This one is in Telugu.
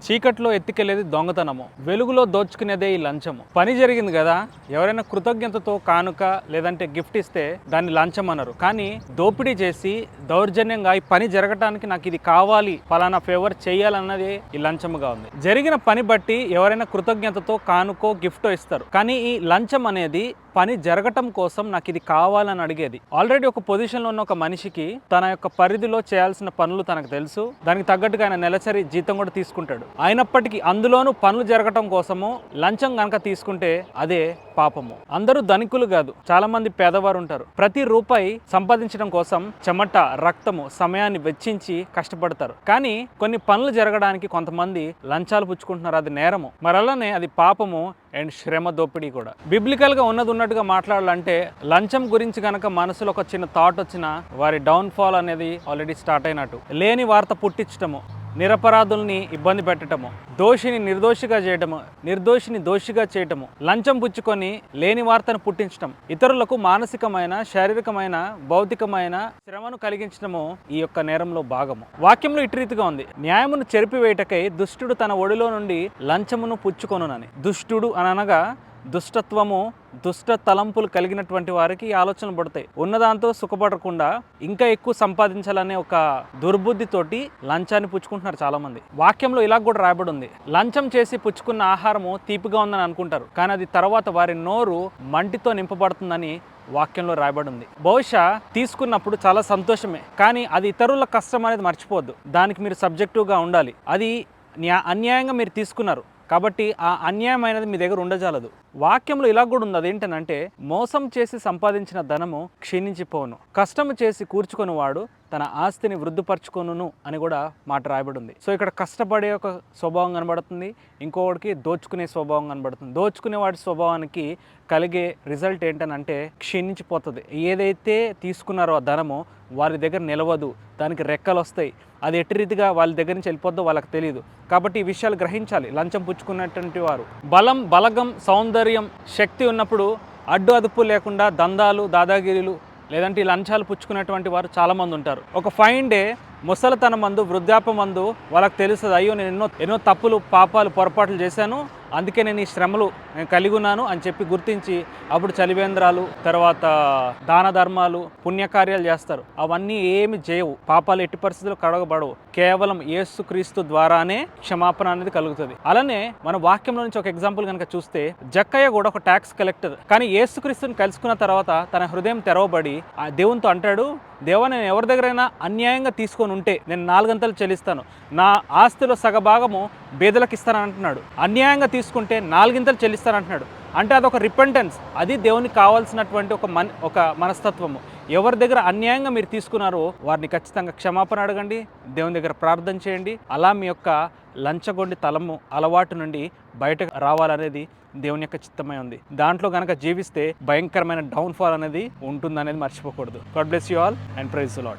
చీకట్లో ఎత్తికెళ్లేది దొంగతనము, వెలుగులో దోచుకునేదే ఈ లంచము. పని జరిగింది కదా, ఎవరైనా కృతజ్ఞతతో కానుక లేదంటే గిఫ్ట్ ఇస్తే దాన్ని లంచం అన్నారు. కానీ దోపిడీ చేసి దౌర్జన్యంగా ఈ పని జరగటానికి నాకు ఇది కావాలి, ఫలానా ఫేవర్ చేయాలన్నది ఈ లంచముగా ఉంది. జరిగిన పని బట్టి ఎవరైనా కృతజ్ఞతతో కానుకో గిఫ్టో ఇస్తారు. కానీ ఈ లంచం అనేది పని జరగటం కోసం నాకు ఇది కావాలని అడిగేది. ఆల్రెడీ ఒక పొజిషన్లో ఉన్న ఒక మనిషికి తన యొక్క పరిధిలో చేయాల్సిన పనులు తనకు తెలుసు, దానికి తగ్గట్టుగా ఆయన నెలసరి జీతం కూడా తీసుకుంటాడు. అయినప్పటికీ అందులోనూ పనులు జరగటం కోసము లంచం కనుక తీసుకుంటే అదే పాపము. అందరూ ధనికులు కాదు, చాలా మంది పేదవారు ఉంటారు. ప్రతి రూపాయి సంపాదించడం కోసం చెమట, రక్తము, సమయాన్ని వెచ్చించి కష్టపడతారు. కానీ కొన్ని పనులు జరగడానికి కొంతమంది లంచాలు పుచ్చుకుంటున్నారు, అది నేరము. మరలానే అది పాపము అండ్ శ్రమ దోపిడీ కూడా. బిబ్లికల్ గా ఉన్నది ఉన్నట్టుగా మాట్లాడాలంటే లంచం గురించి కనుక మనసులో ఒక చిన్న థాట్ వచ్చినా వారి డౌన్ ఫాల్ అనేది ఆల్రెడీ స్టార్ట్ అయినట్టు. లేని వార్త పుట్టించటము, నిరపరాధుల్ని ఇబ్బంది పెట్టడము, దోషిని నిర్దోషిగా చేయటము, నిర్దోషిని దోషిగా చేయటము, లంచం పుచ్చుకొని లేని వార్తను పుట్టించటం, ఇతరులకు మానసికమైన, శారీరకమైన, భౌతికమైన శ్రమను కలిగించడము ఈ యొక్క నేరంలో భాగము. వాక్యంలో ఇటు రీతిగా ఉంది, న్యాయమును చెరిపివేయటకై దుష్టుడు తన ఒడిలో నుండి లంచమును పుచ్చుకొనునని. దుష్టుడు అనగా దుష్టత్వము, దుష్ట తలంపులు కలిగినటువంటి వారికి ఆలోచనలు పడతాయి. ఉన్నదాంతో సుఖపడకుండా ఇంకా ఎక్కువ సంపాదించాలనే ఒక దుర్బుద్ధితోటి లంచాన్ని పుచ్చుకుంటున్నారు చాలా మంది. వాక్యంలో ఇలా కూడా రాయబడి ఉంది, లంచం చేసి పుచ్చుకున్న ఆహారము తీపిగా ఉందని అనుకుంటారు, కానీ అది తర్వాత వారి నోరు మంటితో నింపబడుతుందని వాక్యంలో రాయబడి ఉంది. బహుశా తీసుకున్నప్పుడు చాలా సంతోషమే, కానీ అది ఇతరుల కష్టం అనేది మర్చిపోవద్దు. దానికి మీరు సబ్జెక్టివ్గా ఉండాలి. అది అన్యాయంగా మీరు తీసుకున్నారు కాబట్టి ఆ అన్యాయం అనేది మీ దగ్గర ఉండజాలదు. వాక్యంలో ఇలా కూడా ఉంది, అదేంటనంటే మోసం చేసి సంపాదించిన ధనము క్షీణించిపోను, కష్టము చేసి కూర్చుకొని వాడు తన ఆస్తిని వృద్ధిపరచుకొనును అని కూడా మాట రాయబడి ఉంది. సో ఇక్కడ కష్టపడే ఒక స్వభావం కనబడుతుంది, ఇంకొకటికి దోచుకునే స్వభావం కనబడుతుంది. దోచుకునే వాడి స్వభావానికి కలిగే రిజల్ట్ ఏంటనంటే క్షీణించిపోతుంది. ఏదైతే తీసుకున్నారో ఆ ధనము వారి దగ్గర నిలవదు, దానికి రెక్కలు వస్తాయి. అది ఎట్టి రీతిగా వాళ్ళ దగ్గర నుంచి వెళ్ళిపోద్దో వాళ్ళకి తెలియదు. కాబట్టి ఈ విషయాలు గ్రహించాలి. లంచం పుచ్చుకున్నటువంటి వారు బలం, బలగం, సౌందర్యం, శక్తి ఉన్నప్పుడు అడ్డు అదుపు లేకుండా దందాలు, దాదాగిరీలు లేదంటే ఈ లంచాలు పుచ్చుకునేటువంటి వారు చాలామంది ఉంటారు. ఒక ఫైన్ డే ముసలితనం మందు, వృద్ధాప్య మందు వాళ్ళకి తెలుస్తుంది, అయ్యో నేను ఎన్నో తప్పులు, పాపాలు, పొరపాట్లు చేశాను, అందుకే నేను ఈ శ్రమలు కలిగి ఉన్నాను అని చెప్పి గుర్తించి అప్పుడు చలివేంద్రాలు, తర్వాత దాన ధర్మాలు, పుణ్యకార్యాలు చేస్తారు. అవన్నీ ఏమి చేయవు, పాపాలు ఎట్టి పరిస్థితుల్లో కడగబడవు. కేవలం యేసుక్రీస్తు ద్వారానే క్షమాపణ అనేది కలుగుతుంది. అలానే మన వాక్యంలో నుంచి ఒక ఎగ్జాంపుల్ కనుక చూస్తే, జక్కయ్య కూడా ఒక ట్యాక్స్ కలెక్టర్, కానీ యేసుక్రీస్తుని కలుసుకున్న తర్వాత తన హృదయం తెరవబడి ఆ దేవునితో అంటాడు, దేవా నేను ఎవరి దగ్గరైనా అన్యాయంగా తీసుకొని ఉంటే నేను 4 గంటలు చెల్లిస్తాను, నా ఆస్తిలో సగభాగము బేదలకు ఇస్తానని అంటున్నాడు. అన్యాయంగా తీసుకుంటే 4 గంటలు చెల్లిస్తానంటున్నాడు. అంటే అదొక రిపెంటెన్స్, అది దేవునికి కావాల్సినటువంటి ఒక మనస్తత్వము. ఎవరి దగ్గర అన్యాయంగా మీరు తీసుకున్నారో వారిని ఖచ్చితంగా క్షమాపణ అడగండి, దేవుని దగ్గర ప్రార్థన చేయండి. అలా మీ యొక్క లంచగొండి తలము అలవాటు నుండి బయటకు రావాలనేది దేవుని యొక్క చిత్తమై ఉంది. దాంట్లో కనుక జీవిస్తే భయంకరమైన డౌన్ఫాల్ అనేది ఉంటుందనేది మర్చిపోకూడదు. God bless you all and praise the lord.